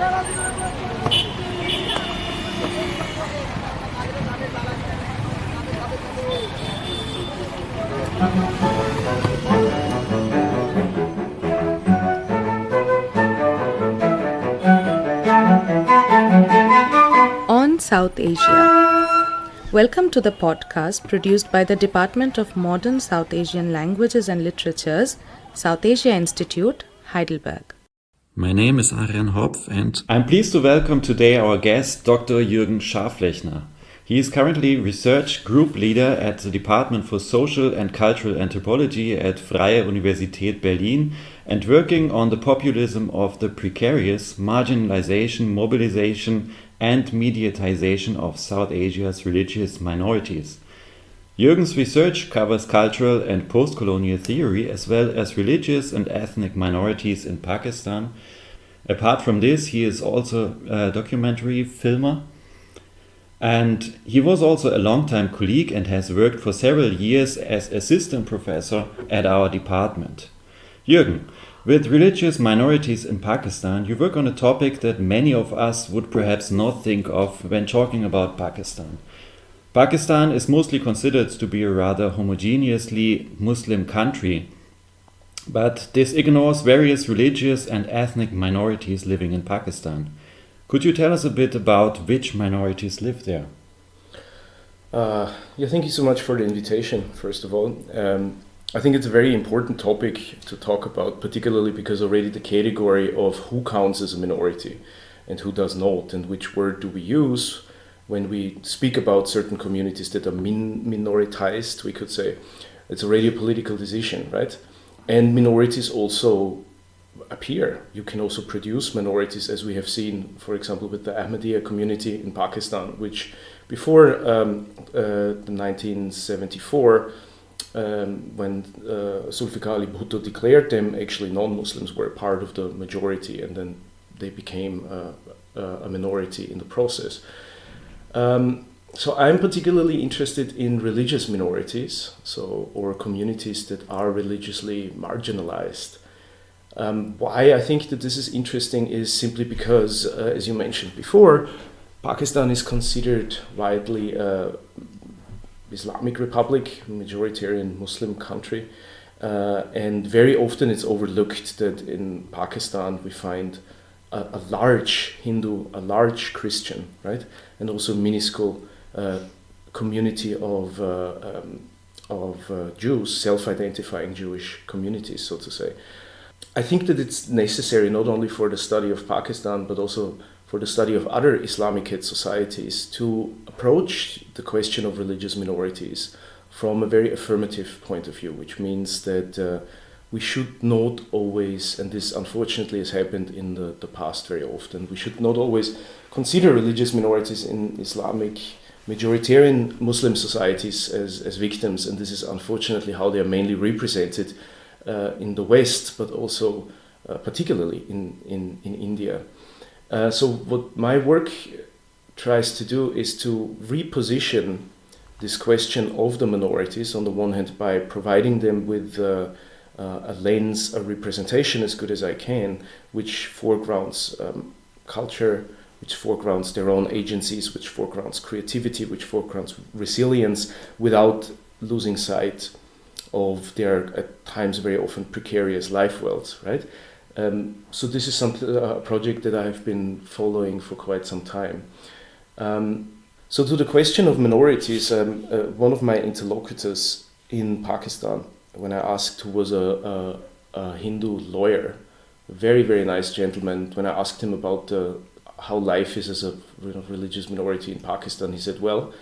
On South Asia. Welcome to the podcast produced by the Department of Modern South Asian Languages and Literatures, South Asia Institute, Heidelberg. My name is Arian Hopf and I'm pleased to welcome today our guest, Dr. Jürgen Scharflechner. He is currently Research Group Leader at the Department for Social and Cultural Anthropology at Freie Universität Berlin and working on the populism of the precarious, marginalization, mobilization and mediatization of South Asia's religious minorities. Jürgen's research covers cultural and post-colonial theory as well as religious and ethnic minorities in Pakistan. Apart from this, he is also a documentary filmer. And he was also a long-time colleague and has worked for several years as assistant professor at our department. Jürgen, with religious minorities in Pakistan, you work on a topic that many of us would perhaps not think of when talking about Pakistan. Pakistan is mostly considered to be a rather homogeneously Muslim country, but this ignores various religious and ethnic minorities living in Pakistan. Could you tell us a bit about which minorities live there? Thank you so much for the invitation, first of all. I think it's a very important topic to talk about, particularly because already the category of who counts as a minority and who does not, and which word do we use when we speak about certain communities that are minoritized, we could say. It's already a political decision, right? And minorities also appear. You can also produce minorities, as we have seen, for example, with the Ahmadiyya community in Pakistan, which before 1974, when Zulfikar Ali Bhutto declared them, actually non-Muslims were part of the majority, and then they became a minority in the process. So I'm particularly interested in religious minorities, or communities that are religiously marginalized. Why I think that this is interesting is simply because, as you mentioned before, Pakistan is considered widely Islamic Republic, majoritarian Muslim country, and very often it's overlooked that in Pakistan we find a large Hindu, a large Christian, right, and also a minuscule community of Jews, self-identifying Jewish communities, so to say. I think that it's necessary not only for the study of Pakistan, but also for the study of other Islamic societies to approach the question of religious minorities from a very affirmative point of view, which means that we should not always, and this unfortunately has happened in the past very often, we should not always consider religious minorities in Islamic majoritarian Muslim societies as victims, and this is unfortunately how they are mainly represented in the West, but also particularly in India. So what my work tries to do is to reposition this question of the minorities, on the one hand, by providing them with a lens, a representation as good as I can, which foregrounds culture, which foregrounds their own agencies, which foregrounds creativity, which foregrounds resilience, without losing sight of their, at times, very often precarious life worlds, right? So this is a project that I've been following for quite some time. So to the question of minorities, one of my interlocutors in Pakistan, when I asked, who was a Hindu lawyer, a very, very nice gentleman, when I asked him about how life is as a religious minority in Pakistan, he said, well,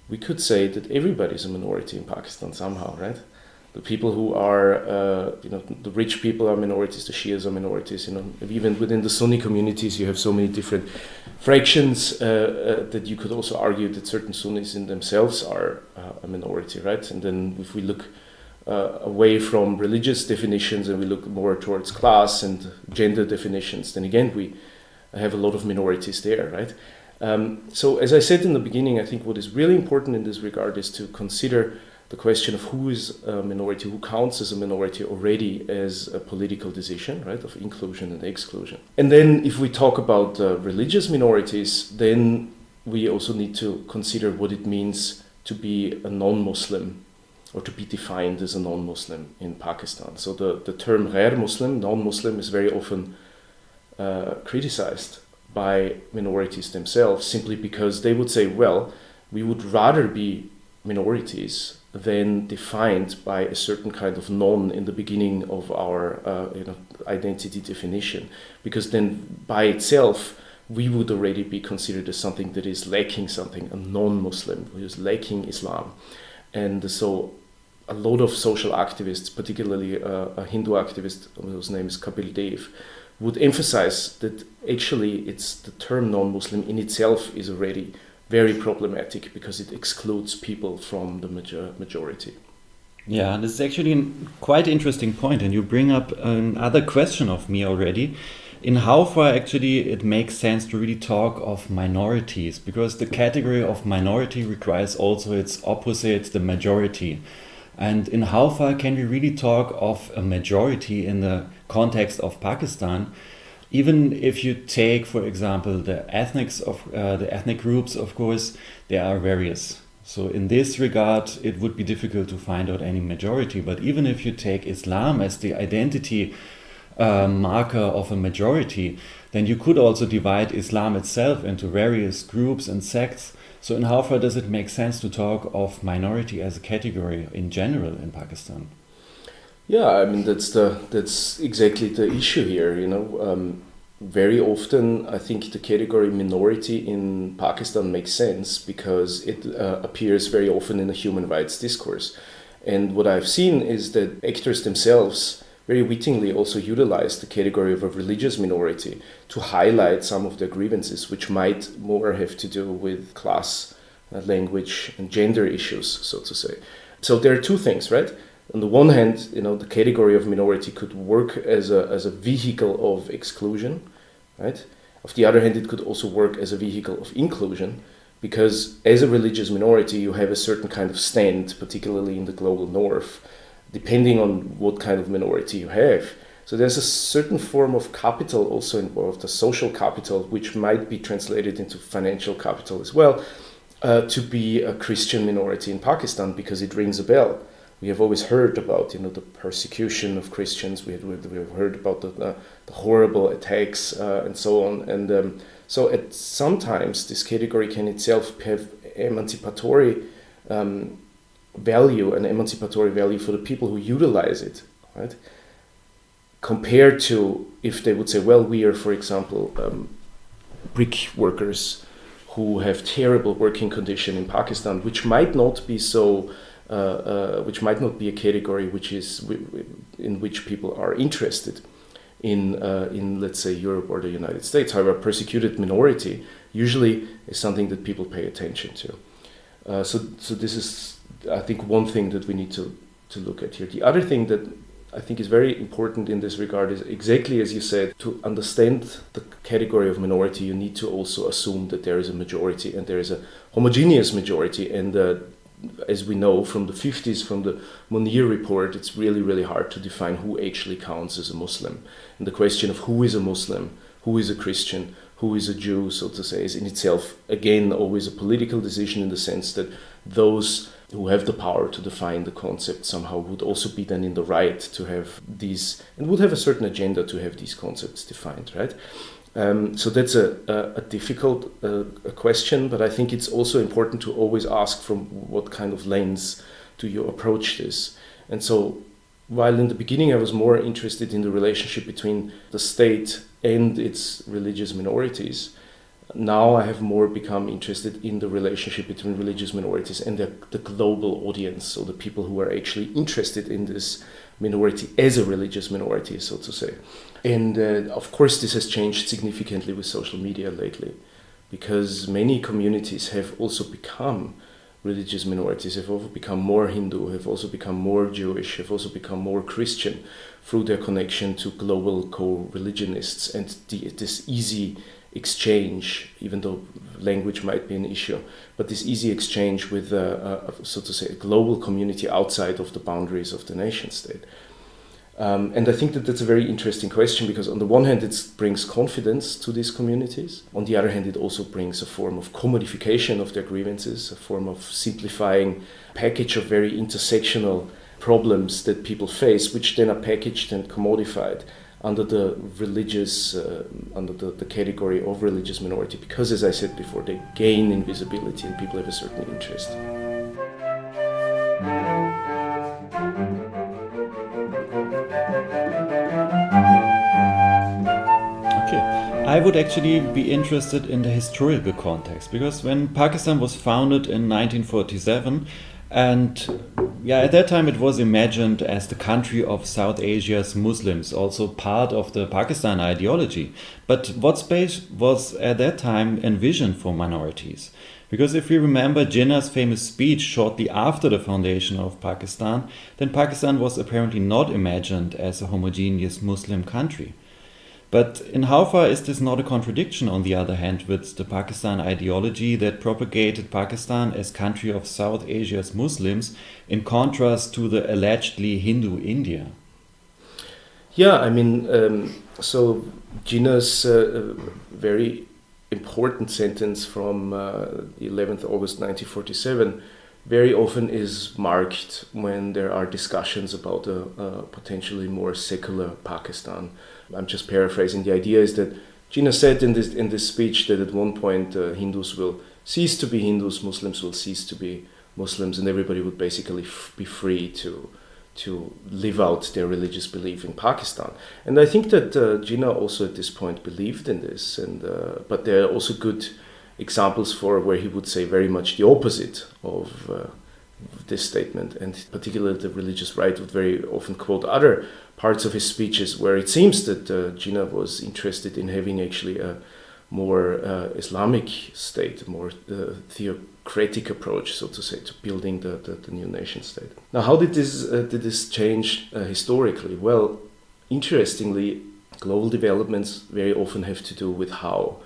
we could say that everybody's a minority in Pakistan somehow, right? The people who are, the rich people are minorities, the Shias are minorities, even within the Sunni communities you have so many different fractions that you could also argue that certain Sunnis in themselves are a minority, right? And then if we look away from religious definitions and we look more towards class and gender definitions, then again we have a lot of minorities there, right? So as I said in the beginning, I think what is really important in this regard is to consider the question of who is a minority, who counts as a minority already as a political decision, right, of inclusion and exclusion. And then if we talk about religious minorities, then we also need to consider what it means to be a non-Muslim or to be defined as a non-Muslim in Pakistan. So the term ghair Muslim, non-Muslim, is very often criticized by minorities themselves simply because they would say, well, we would rather be minorities than defined by a certain kind of non in the beginning of our identity definition, because then by itself we would already be considered as something that is lacking something, a non-Muslim who is lacking Islam. And so a lot of social activists, particularly a Hindu activist whose name is Kapil Dev, would emphasize that actually it's the term non-Muslim in itself is already very problematic because it excludes people from the majority. Yeah, this is actually a quite interesting point, and you bring up another question of me already. In how far actually it makes sense to really talk of minorities, because the category of minority requires also its opposite, the majority. And in how far can we really talk of a majority in the context of Pakistan? Even if you take, for example, the ethnic groups, of course, there are various. So in this regard, it would be difficult to find out any majority. But even if you take Islam as the identity marker of a majority, then you could also divide Islam itself into various groups and sects. So in how far does it make sense to talk of minority as a category in general in Pakistan? Yeah, I mean that's exactly the issue here. Very often I think the category minority in Pakistan makes sense because it appears very often in the human rights discourse. And what I've seen is that actors themselves very wittingly also utilize the category of a religious minority to highlight some of their grievances, which might more have to do with class, language, and gender issues, so to say. So there are two things, right? On the one hand, the category of minority could work as a vehicle of exclusion, right? On the other hand, it could also work as a vehicle of inclusion, because as a religious minority, you have a certain kind of stand, particularly in the global north, depending on what kind of minority you have. So there's a certain form of capital also involved, a social capital, which might be translated into financial capital as well, to be a Christian minority in Pakistan, because it rings a bell. We have always heard about, the persecution of Christians. We have heard about the horrible attacks and so on. And so sometimes this category can itself have emancipatory value, an emancipatory value for the people who utilize it, right? Compared to if they would say, well, we are, for example, brick workers who have terrible working condition in Pakistan, which might not be which might not be a category in which people are interested in let's say Europe or the United States. However, persecuted minority usually is something that people pay attention to. So this is, I think, one thing that we need to look at here. The other thing that I think is very important in this regard is exactly as you said, to understand the category of minority, you need to also assume that there is a majority and there is a homogeneous majority. And as we know from the 50s, from the Munir report, it's really, really hard to define who actually counts as a Muslim. And the question of who is a Muslim, who is a Christian, who is a Jew, so to say, is in itself, again, always a political decision in the sense that those who have the power to define the concept somehow would also be then in the right to have these, and would have a certain agenda to have these concepts defined, right? So that's a difficult question, but I think it's also important to always ask from what kind of lens do you approach this. And so while in the beginning I was more interested in the relationship between the state and its religious minorities, now I have more become interested in the relationship between religious minorities and the global audience, so the people who are actually interested in this minority as a religious minority, so to say. And of course this has changed significantly with social media lately, because many communities have also become religious minorities have also become more Hindu, have also become more Jewish, have also become more Christian through their connection to global co-religionists and this easy exchange, even though language might be an issue, but this easy exchange with, so to say, a global community outside of the boundaries of the nation state. And I think that that's a very interesting question, because on the one hand it brings confidence to these communities. On the other hand, it also brings a form of commodification of their grievances, a form of simplifying package of very intersectional problems that people face, which then are packaged and commodified under the religious, under the category of religious minority, because, as I said before, they gain in visibility and people have a certain interest. I would actually be interested in the historical context, because when Pakistan was founded in 1947, and at that time it was imagined as the country of South Asia's Muslims, also part of the Pakistan ideology. But what space was at that time envisioned for minorities? Because if we remember Jinnah's famous speech shortly after the foundation of Pakistan, then Pakistan was apparently not imagined as a homogeneous Muslim country. But in how far is this not a contradiction, on the other hand, with the Pakistan ideology that propagated Pakistan as country of South Asia's Muslims, in contrast to the allegedly Hindu India? Yeah, I mean, so Jinnah's very important sentence from 11th August 1947 very often is marked when there are discussions about a potentially more secular Pakistan. I'm just paraphrasing. The idea is that Jinnah said in this speech that at one point Hindus will cease to be Hindus, Muslims will cease to be Muslims, and everybody would basically be free to live out their religious belief in Pakistan. And I think that Jinnah also at this point believed in this, but there are also good examples for where he would say very much the opposite of this statement, and particularly the religious right would very often quote other parts of his speeches where it seems that Jinnah was interested in having actually a more Islamic state, a more theocratic approach, so to say, to building the new nation state. Now, how did this change historically? Well, interestingly, global developments very often have to do with how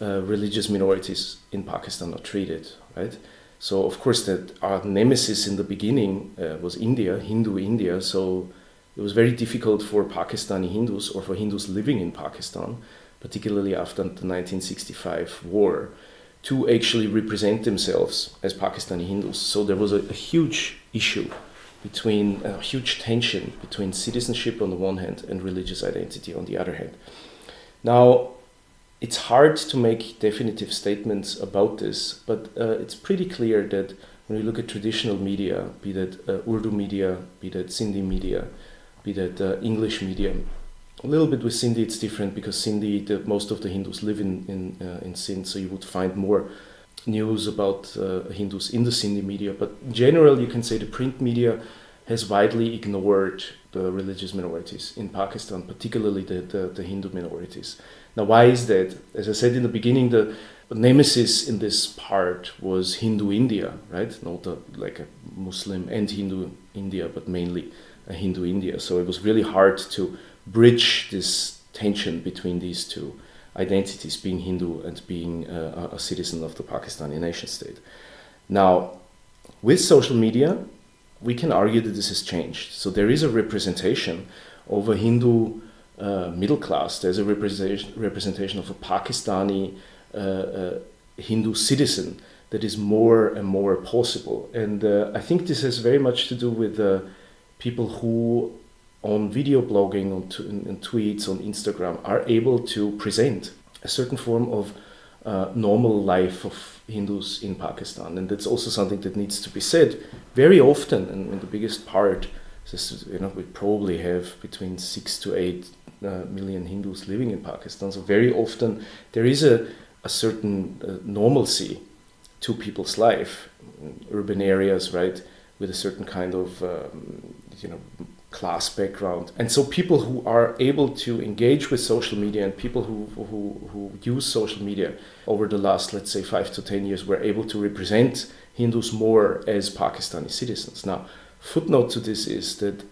religious minorities in Pakistan are treated, right? So, of course, that our nemesis in the beginning was India, Hindu India. So it was very difficult for Pakistani Hindus or for Hindus living in Pakistan, particularly after the 1965 war, to actually represent themselves as Pakistani Hindus. So there was a huge issue a huge tension between citizenship on the one hand and religious identity on the other hand. Now, it's hard to make definitive statements about this, but it's pretty clear that when you look at traditional media, be that Urdu media, be that Sindhi media, be that English media, a little bit with Sindhi it's different because Sindhi, most of the Hindus live in Sindh, so you would find more news about Hindus in the Sindhi media. But in general, you can say the print media has widely ignored the religious minorities in Pakistan, particularly the Hindu minorities. Now, why is that? As I said in the beginning, the nemesis in this part was Hindu India, right? Not like a Muslim and Hindu India, but mainly a Hindu India. So it was really hard to bridge this tension between these two identities, being Hindu and being a citizen of the Pakistani nation state. Now, with social media, we can argue that this has changed. So there is a representation of a Hindu middle class. There's a representation of a Pakistani Hindu citizen that is more and more possible. And I think this has very much to do with people who on video blogging, on tweets, on Instagram, are able to present a certain form of normal life of Hindus in Pakistan. And that's also something that needs to be said very often. And the biggest part is, we probably have between 6 to 8 million Hindus living in Pakistan. So very often there is a certain normalcy to people's life in urban areas, right, with a certain kind of, class background. And so people who are able to engage with social media and people who use social media over the last, let's say, 5 to 10 years were able to represent Hindus more as Pakistani citizens. Now, footnote to this is that,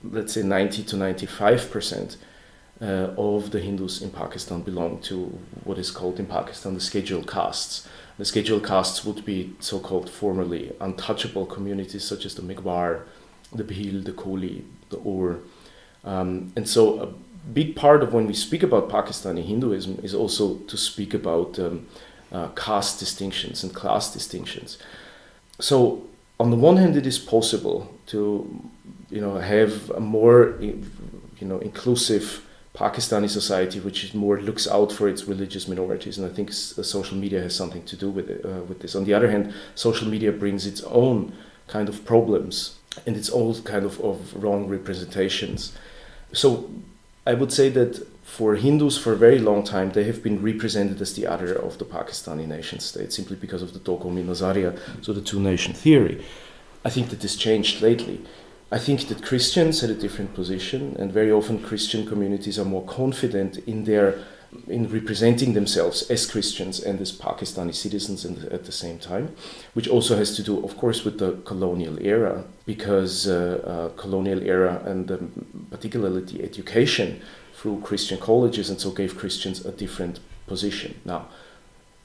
let's say, 90 to 95% of the Hindus in Pakistan belong to what is called in Pakistan the scheduled castes. The scheduled castes would be so-called formerly untouchable communities such as the Megwar, the Bhil, the Koli, the Ur. And so a big part of when we speak about Pakistani Hinduism is also to speak about caste distinctions and class distinctions. So on the one hand, it is possible to have a more inclusive Pakistani society, which more looks out for its religious minorities, and I think social media has something to do with it, with this. On the other hand, social media brings its own kind of problems and its own kind of wrong representations. So I would say that for Hindus, for a very long time, they have been represented as the other of the Pakistani nation state, simply because of the दो कौमी नज़रिया, so the two-nation theory. I think that this changed lately. I think that Christians had a different position, and very often Christian communities are more confident in representing themselves as Christians and as Pakistani citizens at the same time, which also has to do, of course, with the colonial era, because colonial era and particularly the education through Christian colleges and so gave Christians a different position. Now,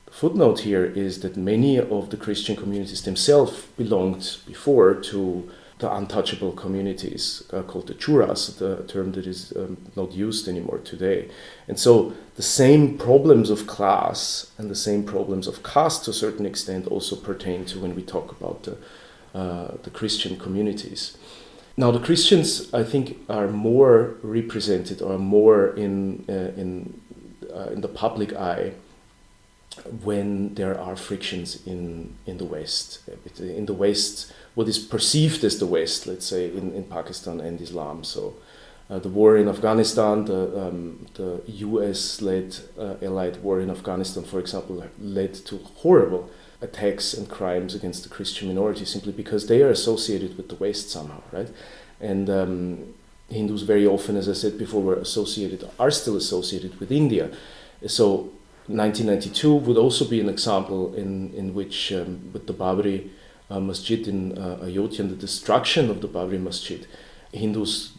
the footnote here is that many of the Christian communities themselves belonged before to the untouchable communities called the churas, the term that is not used anymore today. And so the same problems of class and the same problems of caste to a certain extent also pertain to when we talk about the Christian communities. Now the Christians, I think, are more represented or more in the public eye when there are frictions in the West. In the West, what is perceived as the West, let's say, in Pakistan and Islam. So the war in Afghanistan, the US-led Allied war in Afghanistan, for example, led to horrible attacks and crimes against the Christian minority simply because they are associated with the West somehow, right? And Hindus very often, as I said before, are still associated with India. So 1992 would also be an example in which, with the Babri Masjid in Ayodhya and the destruction of the Babri Masjid, Hindus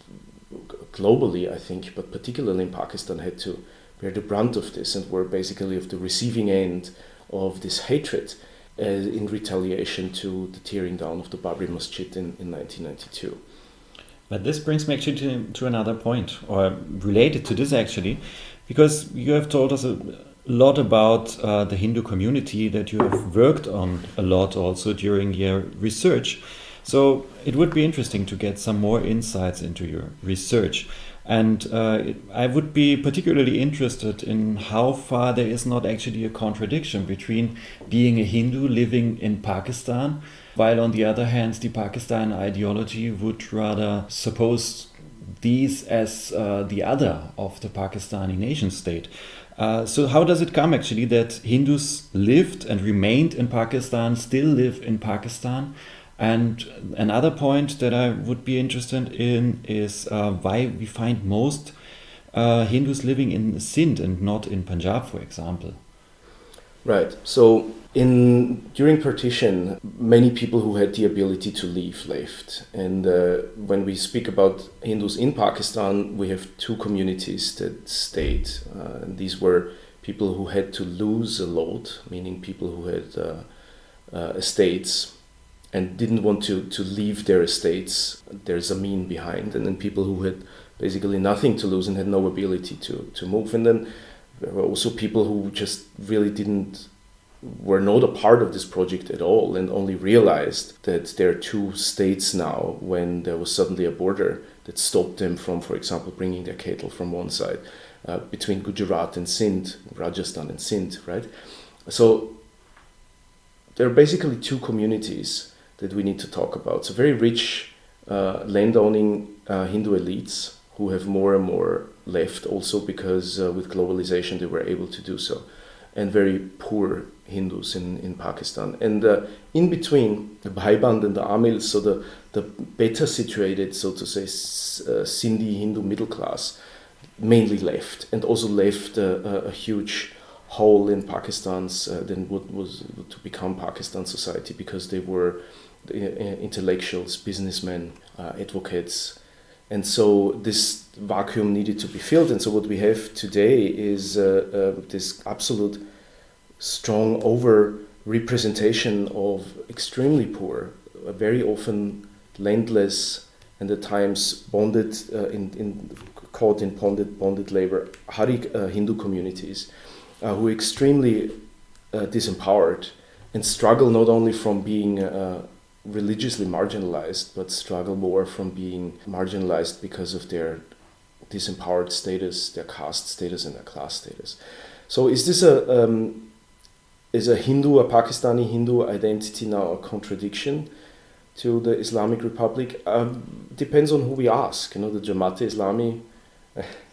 globally, I think, but particularly in Pakistan, had to bear the brunt of this and were basically of the receiving end of this hatred in retaliation to the tearing down of the Babri Masjid in 1992. But this brings me actually to another point, or related to this actually, because you have told us a lot about the Hindu community that you have worked on a lot also during your research. So it would be interesting to get some more insights into your research. And I would be particularly interested in how far there is not actually a contradiction between being a Hindu living in Pakistan, while on the other hand, the Pakistan ideology would rather suppose these as the other of the Pakistani nation state. So how does it come actually that Hindus lived and remained in Pakistan, still live in Pakistan? And another point that I would be interested in is why we find most Hindus living in Sindh and not in Punjab, for example. Right. So during partition, many people who had the ability to leave left. And when we speak about Hindus in Pakistan, we have two communities that stayed. And these were people who had to lose a lot, meaning people who had estates and didn't want to leave their estates, their zameen behind, and then people who had basically nothing to lose and had no ability to move. And then there were also people who just really were not a part of this project at all and only realized that there are two states now when there was suddenly a border that stopped them from, for example, bringing their cattle from one side between Gujarat and Sindh, Rajasthan and Sindh, right? So there are basically two communities that we need to talk about. So very rich landowning Hindu elites who have more and more left also because with globalization they were able to do so. and very poor Hindus in Pakistan. And in between, the Bhaiband and the Amils, so the better situated, so to say, Sindhi Hindu middle class, mainly left, and also left a huge hole in Pakistan's, then what was to become Pakistan society, because they were intellectuals, businessmen, advocates. And so this vacuum needed to be filled. And so what we have today is this absolute strong over-representation of extremely poor, very often landless, and at times bonded, caught in bonded labor, Hari Hindu communities, who are extremely disempowered and struggle not only from being religiously marginalized, but struggle more from being marginalized because of their disempowered status, their caste status, and their class status. So is this a Hindu, a Pakistani Hindu identity now a contradiction to the Islamic Republic? Depends on who we ask. The Jamaat-e-Islami,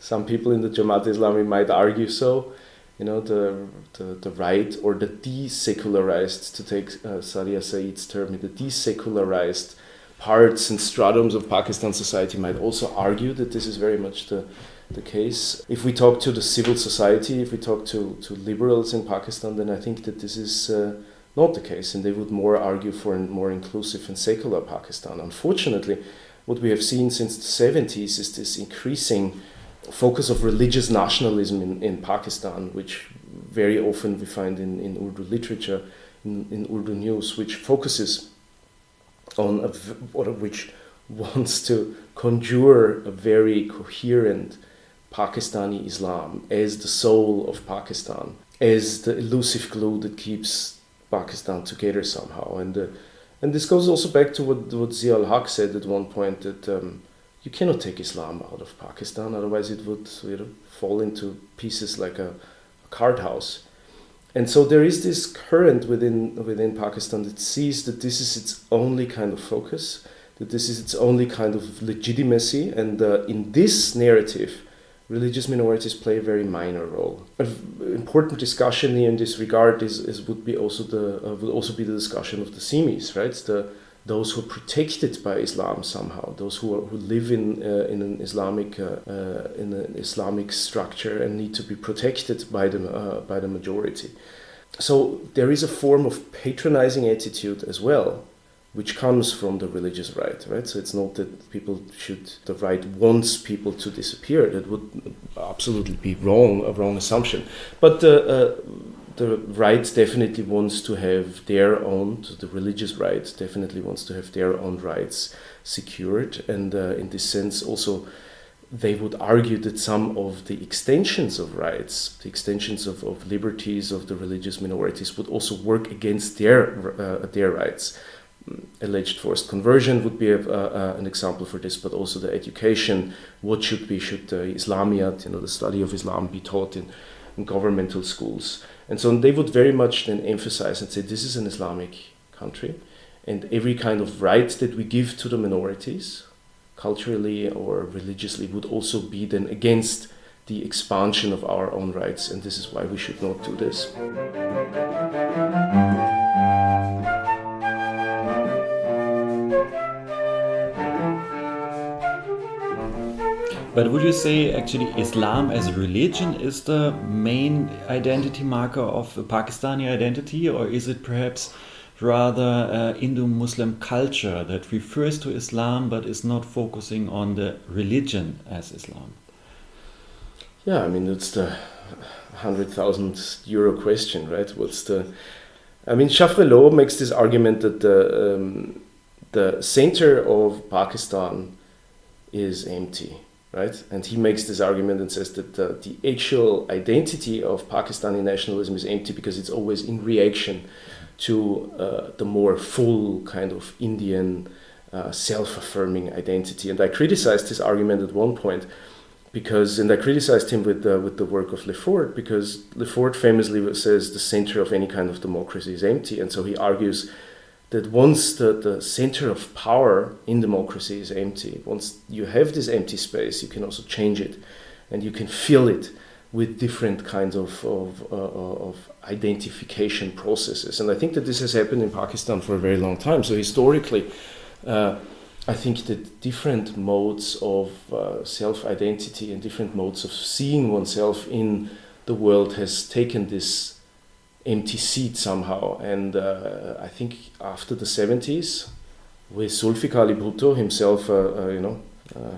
some people in the Jamaat-e-Islami might argue so. The right, or the desecularized, to take Sadia Said's term, the desecularized parts and stratums of Pakistan society might also argue that this is very much the case. If we talk to the civil society, if we talk to liberals in Pakistan, then I think that this is not the case, and they would more argue for a more inclusive and secular Pakistan. Unfortunately, what we have seen since the 70s is this increasing focus of religious nationalism in Pakistan, which very often we find in Urdu literature, in Urdu news, which focuses on which wants to conjure a very coherent Pakistani Islam as the soul of Pakistan, as the elusive glue that keeps Pakistan together somehow. And this goes also back to what Zia al-Haq said at one point, that you cannot take Islam out of Pakistan, otherwise it would fall into pieces like a card house. And so there is this current within Pakistan that sees that this is its only kind of focus, that this is its only kind of legitimacy, and in this narrative, religious minorities play a very minor role. An important discussion here in this regard would also be the discussion of the Simis, right? Those who are protected by Islam somehow, those who live in an Islamic structure and need to be protected by the majority. So there is a form of patronizing attitude as well, which comes from the religious right? So it's not that the right wants people to disappear. That would absolutely be a wrong assumption. But the right definitely wants to have their own, the religious right definitely wants to have their own rights secured. And in this sense also, they would argue that some of the extensions of rights, the extensions of liberties of the religious minorities would also work against their rights. Alleged forced conversion would be an example for this, but also the education. Should Islamiyat, the study of Islam, be taught in governmental schools? And so they would very much then emphasize and say this is an Islamic country, and every kind of right that we give to the minorities, culturally or religiously, would also be then against the expansion of our own rights, and this is why we should not do this. But would you say actually Islam as a religion is the main identity marker of the Pakistani identity, or is it perhaps rather Indo-Muslim culture that refers to Islam but is not focusing on the religion as Islam? Yeah, I mean, that's the 100,000 euro question, right? Shafrelot makes this argument that the center of Pakistan is empty. Right? And he makes this argument and says that the actual identity of Pakistani nationalism is empty because it's always in reaction to the more full kind of Indian self-affirming identity. And I criticized his argument at one point and I criticized him with the work of Lefort, because Lefort famously says the center of any kind of democracy is empty. And so he argues that once the center of power in democracy is empty, once you have this empty space, you can also change it and you can fill it with different kinds of identification processes. And I think that this has happened in Pakistan for a very long time. So historically, I think that different modes of self-identity and different modes of seeing oneself in the world has taken this empty seat somehow. And I think after the 70s, with Zulfikar Ali Bhutto himself,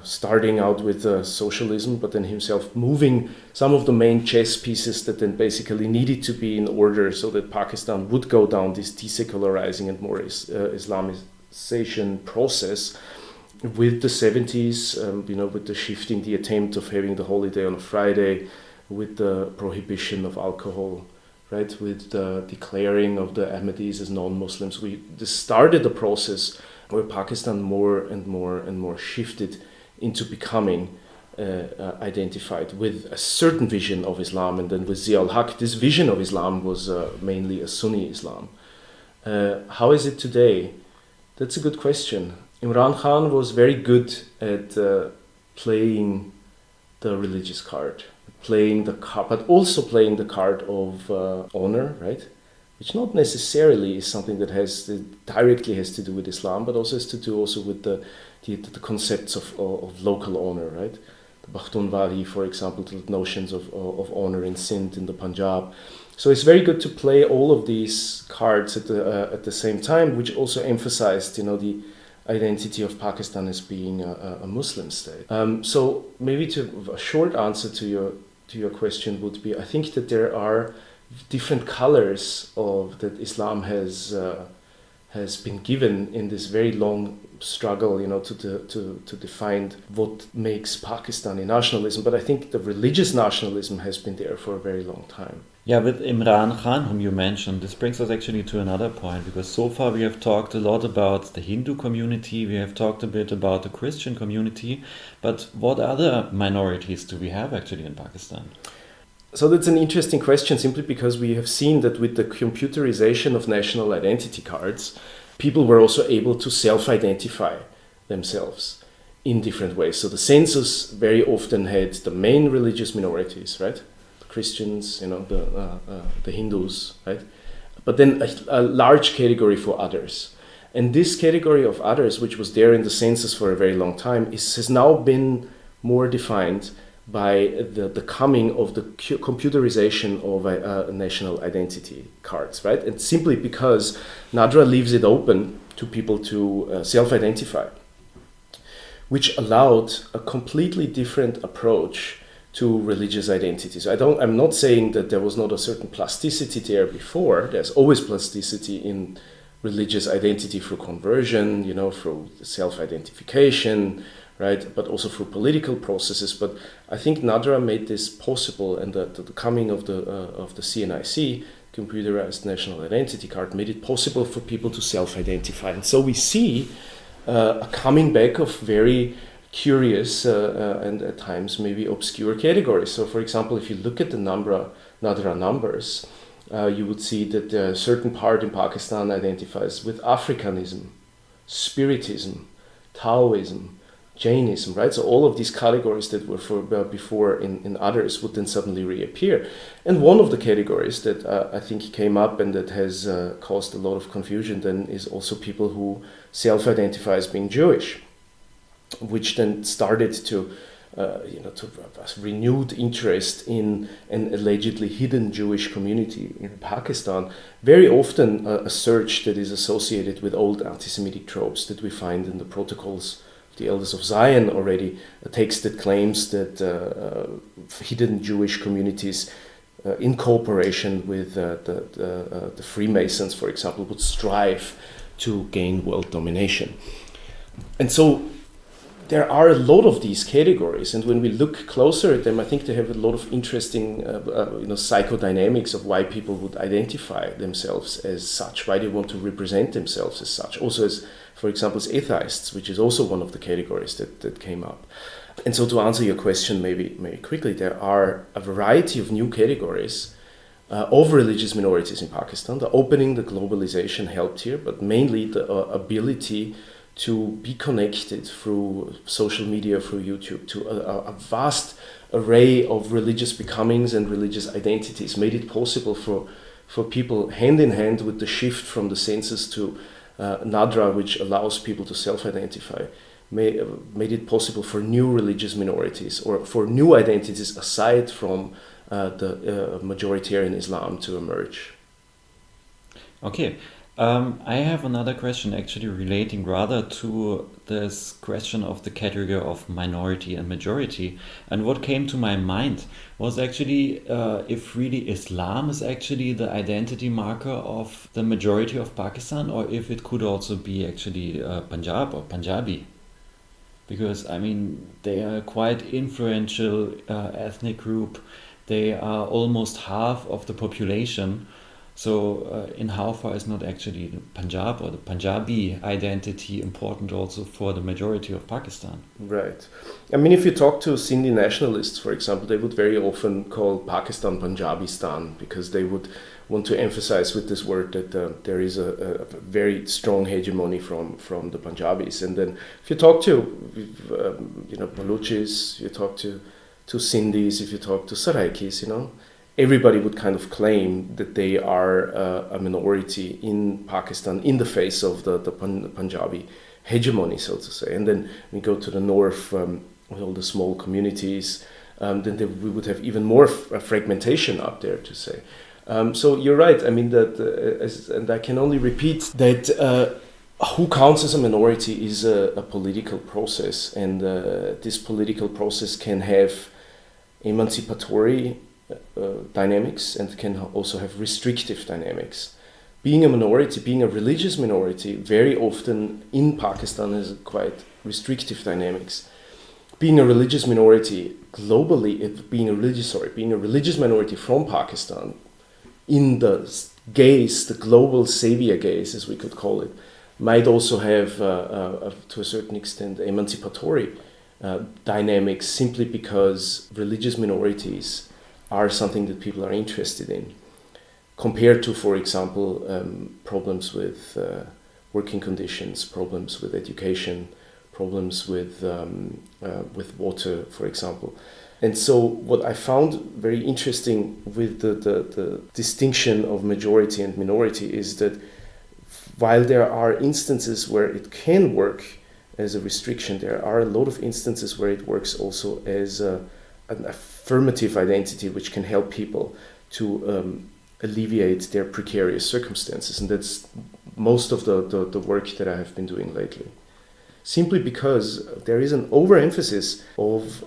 starting out with socialism, but then himself moving some of the main chess pieces that then basically needed to be in order so that Pakistan would go down this desecularizing and more Islamization process. With the 70s, with the shifting, the attempt of having the holiday on a Friday, with the prohibition of alcohol, right, with the declaring of the Ahmadis as non-Muslims, this started a process where Pakistan more and more shifted into becoming identified with a certain vision of Islam. And then with Zia al-Haq, this vision of Islam was mainly a Sunni Islam. How is it today? That's a good question. Imran Khan was very good at playing the religious card, but also playing the card of honor, right? Which not necessarily is something that directly has to do with Islam, but also has to do with the concepts of local honor, right? The Bakhtunwari, for example, the notions of honor in Sindh, in the Punjab. So it's very good to play all of these cards at the same time, which also emphasized, the identity of Pakistan as being a Muslim state. So maybe a short answer to your question would be, I think that there are different colors that Islam has been given in this very long struggle, to define what makes Pakistani nationalism. But I think the religious nationalism has been there for a very long time. Yeah, with Imran Khan, whom you mentioned, this brings us actually to another point, because so far we have talked a lot about the Hindu community, we have talked a bit about the Christian community, but what other minorities do we have actually in Pakistan? So that's an interesting question, simply because we have seen that with the computerization of national identity cards, people were also able to self-identify themselves in different ways. So the census very often had the main religious minorities, right? The Christians, the Hindus, right? But then a large category for others. And this category of others, which was there in the census for a very long time, has now been more defined by the coming of the computerization of national identity cards, right? And simply because NADRA leaves it open to people to self-identify, which allowed a completely different approach to religious identities. I'm not saying that there was not a certain plasticity there before. There's always plasticity in religious identity through conversion, through self-identification, right? But also through political processes. But I think NADRA made this possible, and the coming of the CNIC, computerized national identity card, made it possible for people to self-identify. And so we see a coming back of very curious and at times maybe obscure categories. So, for example, if you look at the NADRA numbers, you would see that a certain part in Pakistan identifies with Africanism, Spiritism, Taoism, Jainism, right? So all of these categories that were before in others would then suddenly reappear. And one of the categories that I think came up and that has caused a lot of confusion then is also people who self-identify as being Jewish, which then started to a renewed interest in an allegedly hidden Jewish community in Pakistan. Very often a search that is associated with old anti-Semitic tropes that we find in the protocols of the Elders of Zion already, a text that claims that hidden Jewish communities in cooperation with the Freemasons, for example, would strive to gain world domination. And so there are a lot of these categories, and when we look closer at them, I think they have a lot of interesting psychodynamics of why people would identify themselves as such, why they want to represent themselves as such. Also as, for example, as atheists, which is also one of the categories that came up. And so to answer your question maybe quickly, there are a variety of new categories of religious minorities in Pakistan. The opening, the globalization helped here, but mainly the ability to be connected through social media, through YouTube, to a vast array of religious becomings and religious identities, made it possible for people hand in hand with the shift from the census to Nadra, which allows people to self-identify, made it possible for new religious minorities or for new identities aside from the majoritarian Islam to emerge. Okay. I have another question actually relating rather to this question of the category of minority and majority. And what came to my mind was actually if really Islam is actually the identity marker of the majority of Pakistan, or if it could also be actually Punjab or Punjabi. Because, I mean, they are quite influential ethnic group. They are almost half of the population. So in how far is not actually the Punjab or the Punjabi identity important also for the majority of Pakistan? Right. I mean, if you talk to Sindhi nationalists, for example, they would very often call Pakistan Punjabistan, because they would want to emphasize with this word that there is a very strong hegemony from the Punjabis. And then if you talk to Baluchis, you talk to Sindhis, if you talk to Saraikis, everybody would kind of claim that they are a minority in Pakistan in the face of the Punjabi hegemony, so to say. And then we go to the north with all the small communities, then we would have even more fragmentation up there, to say. So you're right. I mean, and I can only repeat that who counts as a minority is a political process, and this political process can have emancipatory dynamics and can also have restrictive dynamics. Being a minority, being a religious minority, very often in Pakistan has quite restrictive dynamics. Being a religious minority globally, being a religious minority from Pakistan, in the gaze, the global savior gaze, as we could call it, might also have, to a certain extent, emancipatory dynamics, simply because religious minorities are something that people are interested in, compared to, for example, problems with working conditions, problems with education, problems with water, for example. And so what I found very interesting with the distinction of majority and minority is that while there are instances where it can work as a restriction, there are a lot of instances where it works also as an affirmative identity, which can help people to alleviate their precarious circumstances. And that's most of the work that I have been doing lately. Simply because there is an overemphasis of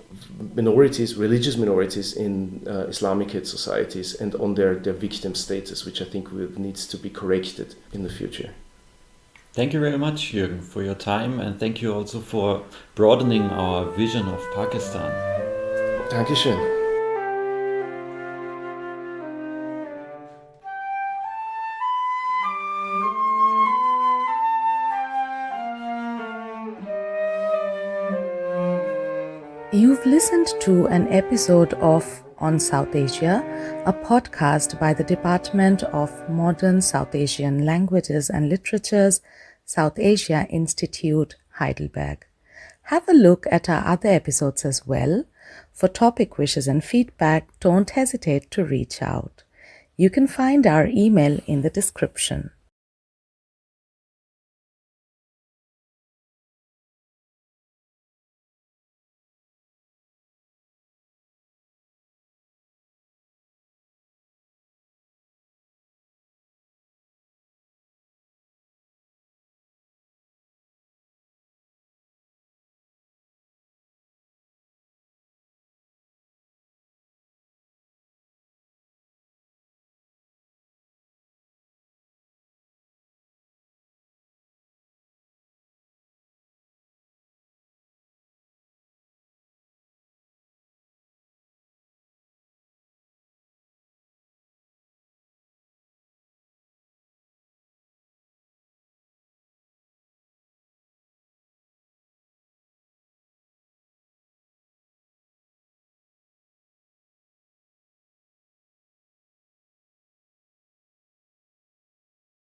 minorities, religious minorities in Islamic societies, and on their victim status, which I think needs to be corrected in the future. Thank you very much, Jürgen, for your time, and thank you also for broadening our vision of Pakistan. Dankeschön. You've listened to an episode of On South Asia, a podcast by the Department of Modern South Asian Languages and Literatures, South Asia Institute, Heidelberg. Have a look at our other episodes as well. For topic wishes and feedback, don't hesitate to reach out. You can find our email in the description.